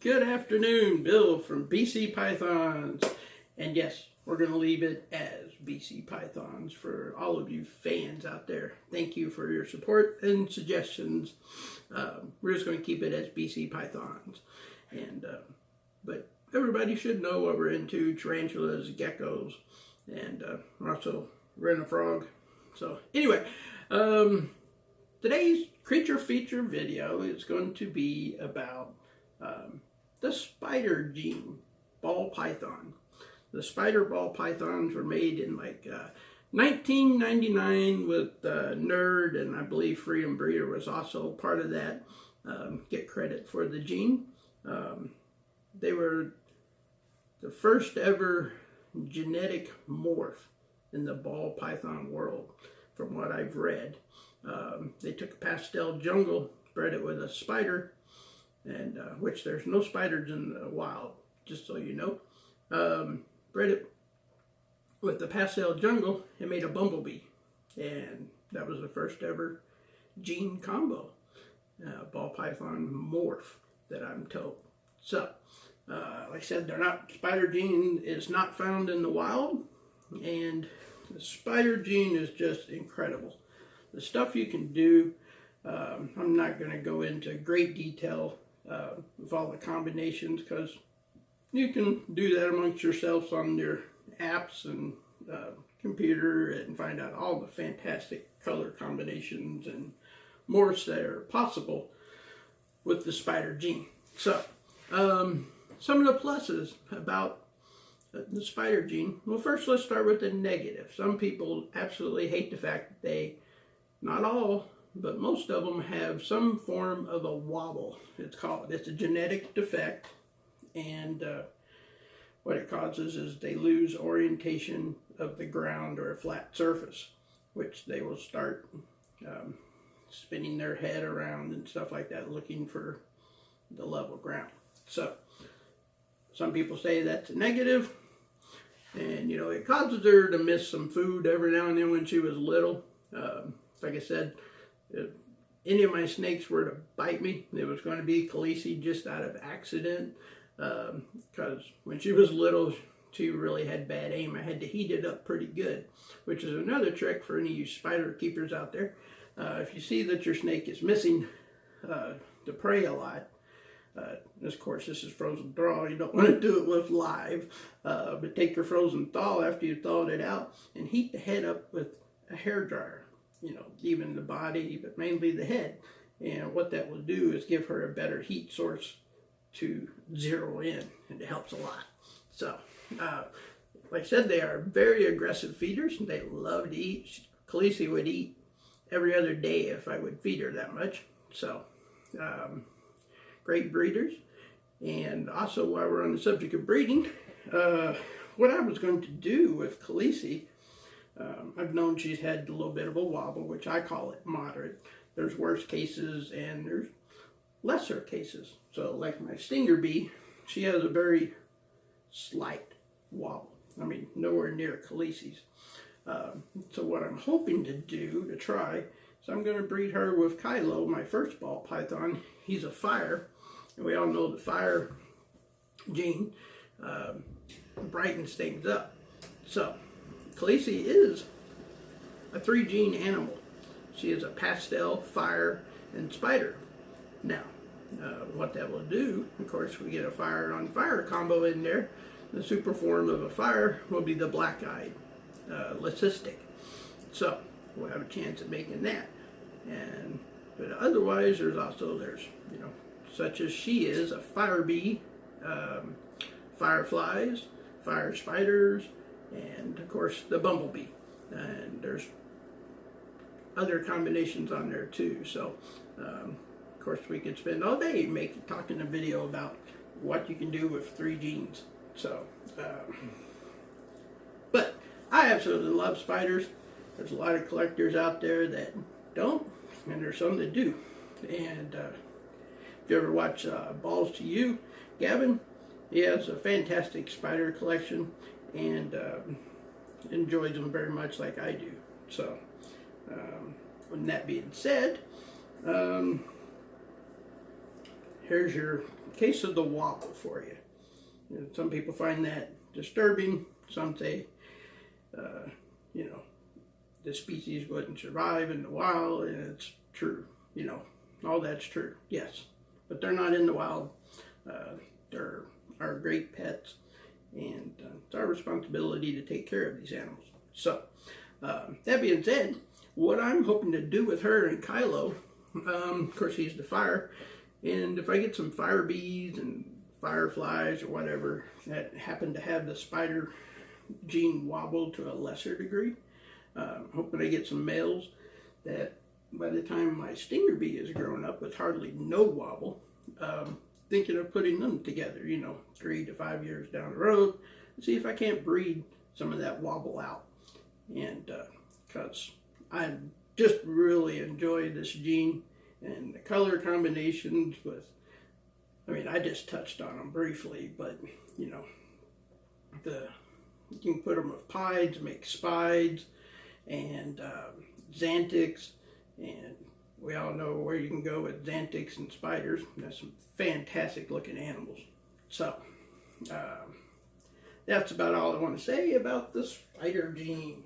Good afternoon, Bill from BC Pythons. And yes, we're going to leave it as BC Pythons for all of you fans out there. Thank you for your support and suggestions. We're just going to keep it as BC Pythons. But everybody should know what we're into: tarantulas, geckos, and we're also in a frog. So anyway, today's creature feature video is going to be about the spider gene ball python. The spider ball pythons were made in like 1999 with Nerd, and I believe Freedom Breeder was also part of that. Get credit for the gene. They were the first ever genetic morph in the ball python world, from what I've read. They took a pastel jungle, bred it with a spider, and which there's no spiders in the wild, just so you know. Bred it with the pastel jungle and made a bumblebee, and that was the first ever gene combo, ball python morph that I'm told. So, like I said, spider gene is not found in the wild, and the spider gene is just incredible. The stuff you can do, I'm not going to go into great detail with all the combinations, because you can do that amongst yourselves on your apps and computer and find out all the fantastic color combinations and morphs that are possible with the spider gene. So, some of the pluses about the spider gene. Well, first let's start with the negative. Some people absolutely hate the fact that they, not all, but most of them have some form of a wobble. It's a genetic defect, and what it causes is they lose orientation of the ground or a flat surface, which they will start spinning their head around and stuff like that, looking for the level ground. So some people say that's a negative, and it causes her to miss some food every now and then when she was little. Like I said, if any of my snakes were to bite me, it was going to be Khaleesi, just out of accident, because when she was little, she really had bad aim. I had to heat it up pretty good, which is another trick for any of you spider keepers out there. If you see that your snake is missing the prey a lot, of course, this is frozen thaw. You don't want to do it with live, but take your frozen thaw after you thawed it out and heat the head up with a hair dryer. Even the body, but mainly the head. And what that will do is give her a better heat source to zero in, and it helps a lot. So, like I said, they are very aggressive feeders. They love to eat. Khaleesi would eat every other day if I would feed her that much. So, great breeders. And also, while we're on the subject of breeding, what I was going to do with Khaleesi, I've known she's had a little bit of a wobble, which I call it moderate. There's worse cases and there's lesser cases. So like my stinger bee, she has a very slight wobble. I mean, nowhere near Khaleesi's. So what I'm hoping to do, to try, is I'm going to breed her with Kylo, my first ball python. He's a fire, and we all know the fire gene brightens things up. So Khaleesi is a 3-gene animal. She is a pastel, fire, and spider. Now, what that will do, of course, we get a fire on fire combo in there. The super form of a fire will be the black-eyed leucistic. So we'll have a chance at making that. But otherwise, there's such as she is, a fire bee, fireflies, fire spiders, and of course the bumblebee. And there's other combinations on there too. So of course we could spend all day talking a video about what you can do with 3 genes. So but I absolutely love spiders. There's a lot of collectors out there that don't, and there's some that do. And if you ever watch Balls to You, Gavin, he has a fantastic spider collection, and enjoys them very much like I do. So, with that being said, here's your case of the wobble for you. You know, some people find that disturbing. Some say, you know, the species wouldn't survive in the wild, and it's true. You know, all that's true, yes. But they're not in the wild. They're our great pets, and it's our responsibility to take care of these animals. So, that being said, what I'm hoping to do with her and Kylo, of course he's the fire, and if I get some fire bees and fireflies or whatever that happen to have the spider gene wobble to a lesser degree, hoping I get some males that by the time my stinger bee is grown up with hardly no wobble, thinking of putting them together, you know, 3 to 5 years down the road, and see if I can't breed some of that wobble out. And because I just really enjoy this gene and the color combinations with, I mean, I just touched on them briefly, but you know, you can put them with pieds, make spides, and Xanthics, and we all know where you can go with Xanthics and spiders. That's some fantastic looking animals. So that's about all I want to say about the spider gene.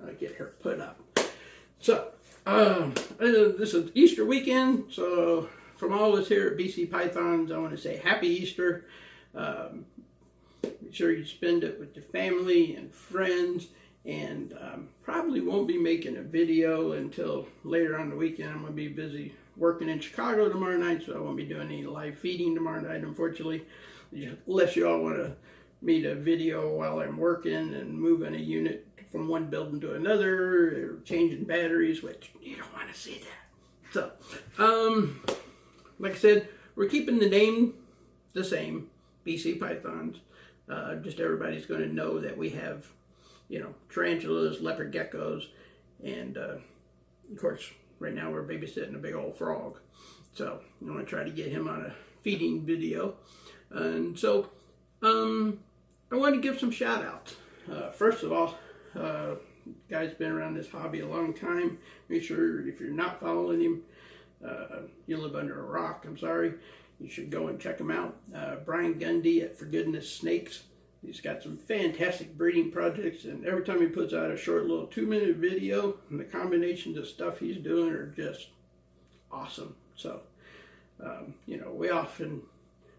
I'll get her put up. So this is Easter weekend, so from all of us here at BC Pythons, I want to say Happy Easter. Make sure you spend it with your family and friends, and probably won't be making a video until later on the weekend. I'm going to be busy working in Chicago tomorrow night, so I won't be doing any live feeding tomorrow night, unfortunately, unless you all want me to video while I'm working and moving a unit from one building to another, or changing batteries, which you don't want to see that. So, like I said, we're keeping the name the same, BC Pythons. Just everybody's going to know that we have, you know, tarantulas, leopard geckos, and of course, right now we're babysitting a big old frog. So I'm going to try to get him on a feeding video. And so I want to give some shout outs. First of all, guy's been around this hobby a long time. Make sure if you're not following him, you live under a rock, I'm sorry. You should go and check him out. Brian Gundy at For Goodness Snakes. He's got some fantastic breeding projects, and every time he puts out a short little 2-minute video, and the combinations of stuff he's doing are just awesome. So, you know, we often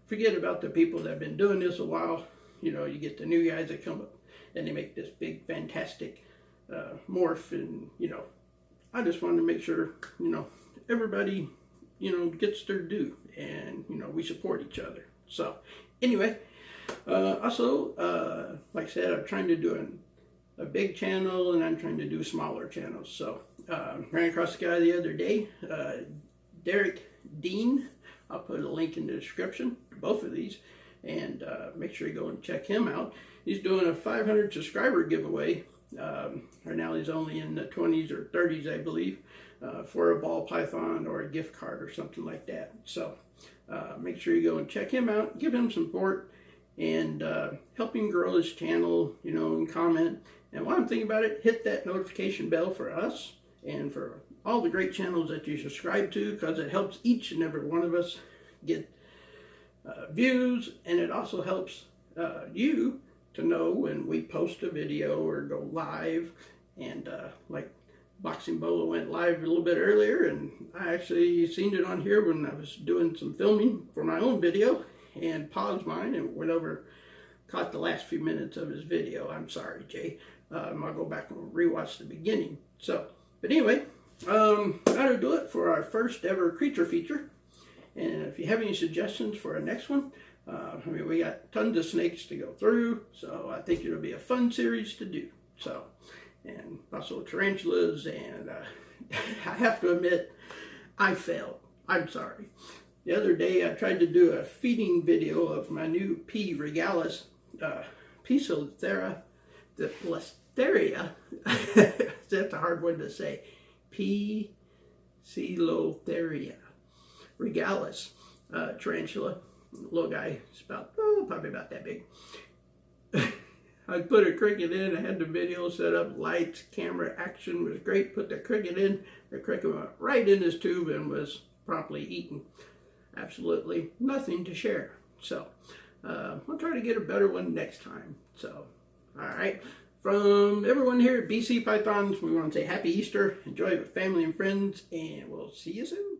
forget about the people that have been doing this a while. You know, you get the new guys that come up and they make this big, fantastic morph, and, you know, I just wanted to make sure, you know, everybody, you know, gets their due, and, you know, we support each other. So, anyway, also, like I said, I'm trying to do a big channel, and I'm trying to do smaller channels. So, ran across the guy the other day, Derrick Dean. I'll put a link in the description to both of these, and make sure you go and check him out. He's doing a 500 subscriber giveaway. Right now he's only in the 20s or 30s, I believe, for a ball python or a gift card or something like that. So make sure you go and check him out, give him support, and help him grow his channel, you know, and comment. And while I'm thinking about it, hit that notification bell for us and for all the great channels that you subscribe to, because it helps each and every one of us get views, and it also helps you to know when we post a video or go live. And like Boxing Bolo went live a little bit earlier, and I actually seen it on here when I was doing some filming for my own video, and paused mine and went over, caught the last few minutes of his video. I'm sorry, Jay. I'll go back and rewatch the beginning. So, but anyway, that'll do it for our first ever creature feature. And if you have any suggestions for our next one, I mean, we got tons of snakes to go through, so I think it'll be a fun series to do. So, and also tarantulas, and I have to admit, I failed. I'm sorry. The other day, I tried to do a feeding video of my new P. regalis, Poecilotheria. That's a hard one to say. Poecilotheria regalis tarantula. Little guy. It's about, probably about that big. I put a cricket in, I had the video set up, lights, camera, action was great, put the cricket in, the cricket went right in his tube and was promptly eaten. Absolutely nothing to share. So, I'll try to get a better one next time. So, alright. From everyone here at BC Pythons, we want to say Happy Easter, enjoy it with family and friends, and we'll see you soon.